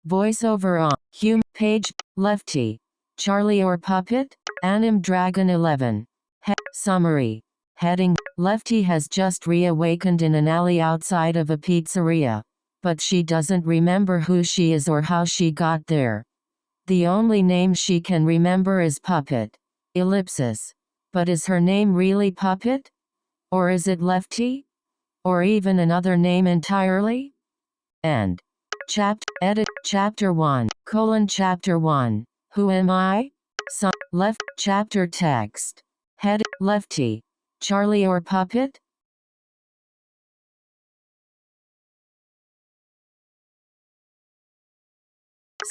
Voiceover on. Page. Lefty. Charlie or Puppet? Anim Dragon 11. Summary. Heading. Lefty has just reawakened in an alley outside of a pizzeria. But she doesn't remember who she is or how she got there. The only name she can remember is Puppet. Ellipsis. But is her name really Puppet? Or is it Lefty? Or even another name entirely? End. Chapter 1, Chapter 1. Who am I? Chapter text. Head. Lefty. Charlie or Puppet?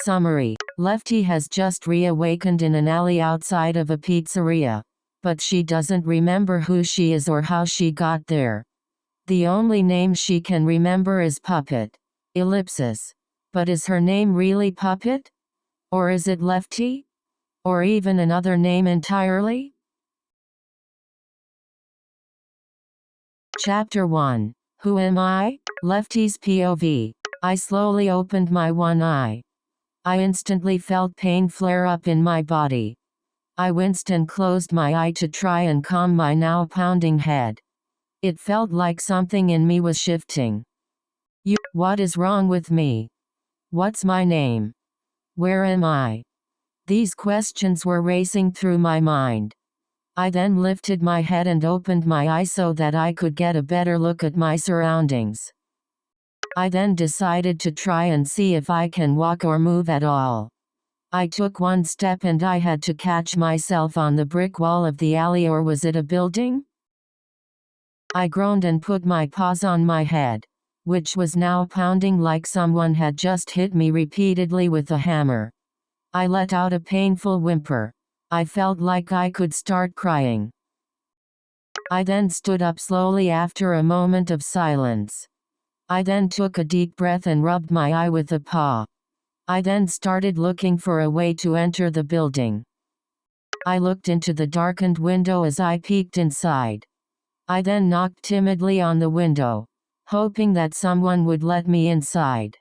Summary. Lefty has just reawakened in an alley outside of a pizzeria. But she doesn't remember who she is or how she got there. The only name she can remember is Puppet. Ellipsis. But is her name really Puppet? Or is it Lefty? Or even another name entirely? Chapter 1. Who am I? Lefty's POV. I slowly opened my one eye. I instantly felt pain flare up in my body. I winced and closed my eye to try and calm my now pounding head. It felt like something in me was shifting. What is wrong with me? What's my name? Where am I? These questions were racing through my mind. I then lifted my head and opened my eyes so that I could get a better look at my surroundings. I then decided to try and see if I can walk or move at all. I took one step and I had to catch myself on the brick wall of the alley, or was it a building? I groaned and put my paws on my head, which was now pounding like someone had just hit me repeatedly with a hammer. I let out a painful whimper. I felt like I could start crying. I then stood up slowly after a moment of silence. I then took a deep breath and rubbed my eye with a paw. I then started looking for a way to enter the building. I looked into the darkened window as I peeked inside. I then knocked timidly on the window, hoping that someone would let me inside.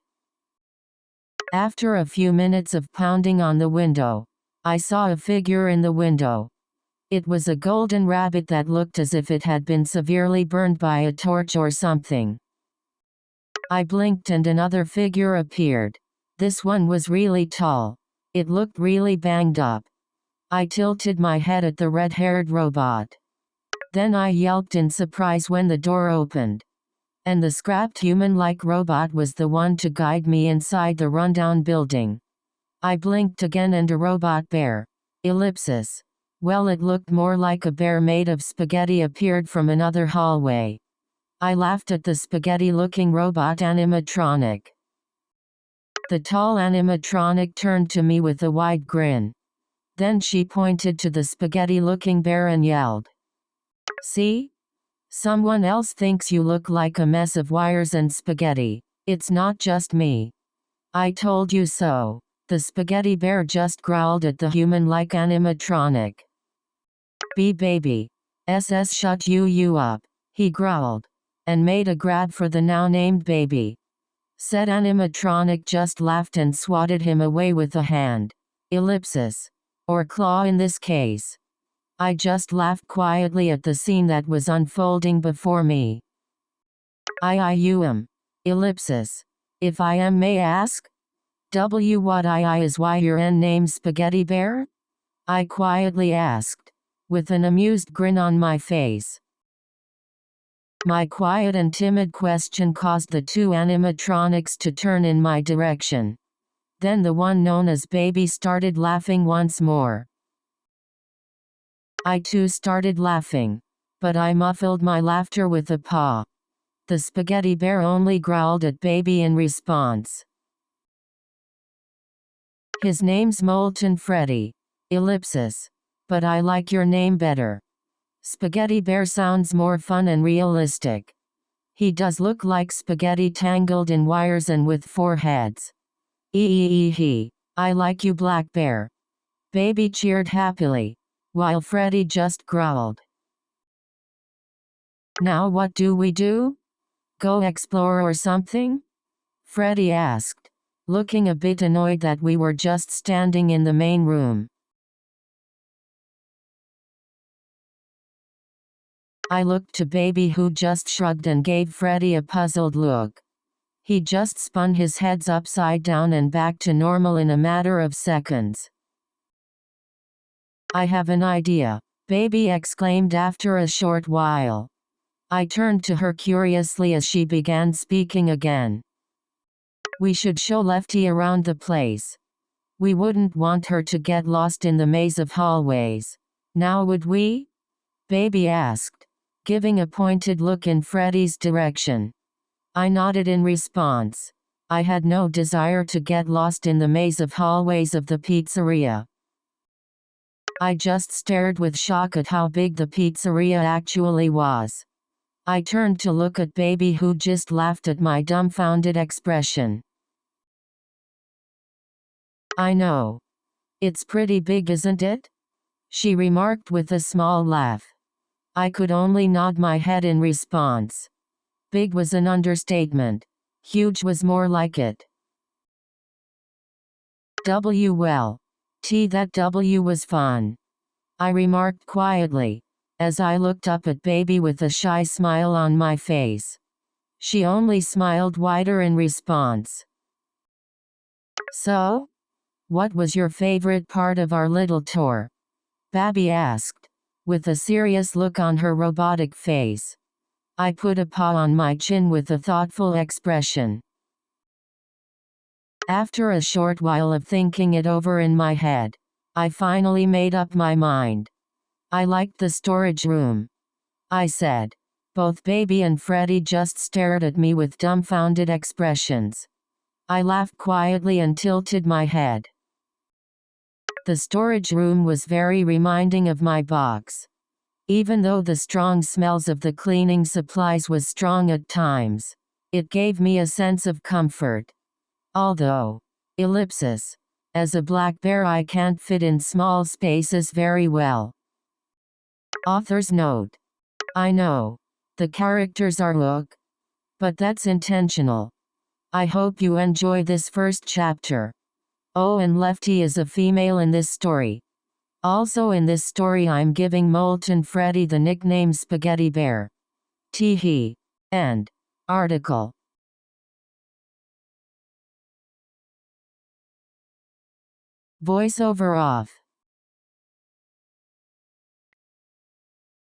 After a few minutes of pounding on the window, I saw a figure in the window. It was a golden rabbit that looked as if it had been severely burned by a torch or something. I blinked and another figure appeared. This one was really tall. It looked really banged up. I tilted my head at the red-haired robot. Then I yelped in surprise when the door opened. And the scrapped human-like robot was the one to guide me inside the rundown building. I blinked again and a robot bear. Ellipsis. Well, it looked more like a bear made of spaghetti appeared from another hallway. I laughed at the spaghetti-looking robot animatronic. The tall animatronic turned to me with a wide grin. Then she pointed to the spaghetti-looking bear and yelled, "See? Someone else thinks you look like a mess of wires and spaghetti. It's not just me. I told you so." The spaghetti bear just growled at the human-like animatronic. Baby. SS shut you up," he growled, and made a grab for the now-named baby. Said animatronic just laughed and swatted him away with a hand. Ellipsis. Or claw in this case. I just laughed quietly at the scene that was unfolding before me. Ellipsis. If I am, may ask? What is why your name Spaghetti Bear? I quietly asked, with an amused grin on my face. My quiet and timid question caused the two animatronics to turn in my direction. Then the one known as Baby started laughing once more. I too started laughing, but I muffled my laughter with a paw. The spaghetti bear only growled at Baby in response. His name's Molten Freddy. Ellipsis. But I like your name better. Spaghetti Bear sounds more fun and realistic. He does look like spaghetti tangled in wires and with 4 heads. I like you, Black Bear. Baby cheered happily, while Freddy just growled. Now what do we do? Go explore or something? Freddy asked, looking a bit annoyed that we were just standing in the main room. I looked to Baby, who just shrugged and gave Freddy a puzzled look. He just spun his heads upside down and back to normal in a matter of seconds. "I have an idea," Baby exclaimed after a short while. I turned to her curiously as she began speaking again. "We should show Lefty around the place. We wouldn't want her to get lost in the maze of hallways. Now would we?" Baby asked, giving a pointed look in Freddy's direction. I nodded in response. I had no desire to get lost in the maze of hallways of the pizzeria. I just stared with shock at how big the pizzeria actually was. I turned to look at Baby, who just laughed at my dumbfounded expression. "I know. It's pretty big, isn't it?" she remarked with a small laugh. I could only nod my head in response. Big was an understatement. Huge was more like it. Well. That W was fun," I remarked quietly, as I looked up at Baby with a shy smile on my face. She only smiled wider in response. "So? What was your favorite part of our little tour?" Babby asked, with a serious look on her robotic face. I put a paw on my chin with a thoughtful expression. After a short while of thinking it over in my head, I finally made up my mind. "I liked the storage room," I said. Both Baby and Freddy just stared at me with dumbfounded expressions. I laughed quietly and tilted my head. The storage room was very reminding of my box. Even though the strong smells of the cleaning supplies was strong at times, it gave me a sense of comfort. Although, as a black bear, I can't fit in small spaces very well. Author's note. I know. The characters are look. But that's intentional. I hope you enjoy this first chapter. Oh, and Lefty is a female in this story. Also in this story I'm giving Molten Freddy the nickname Spaghetti Bear. Teehee. End. Article. Voiceover off.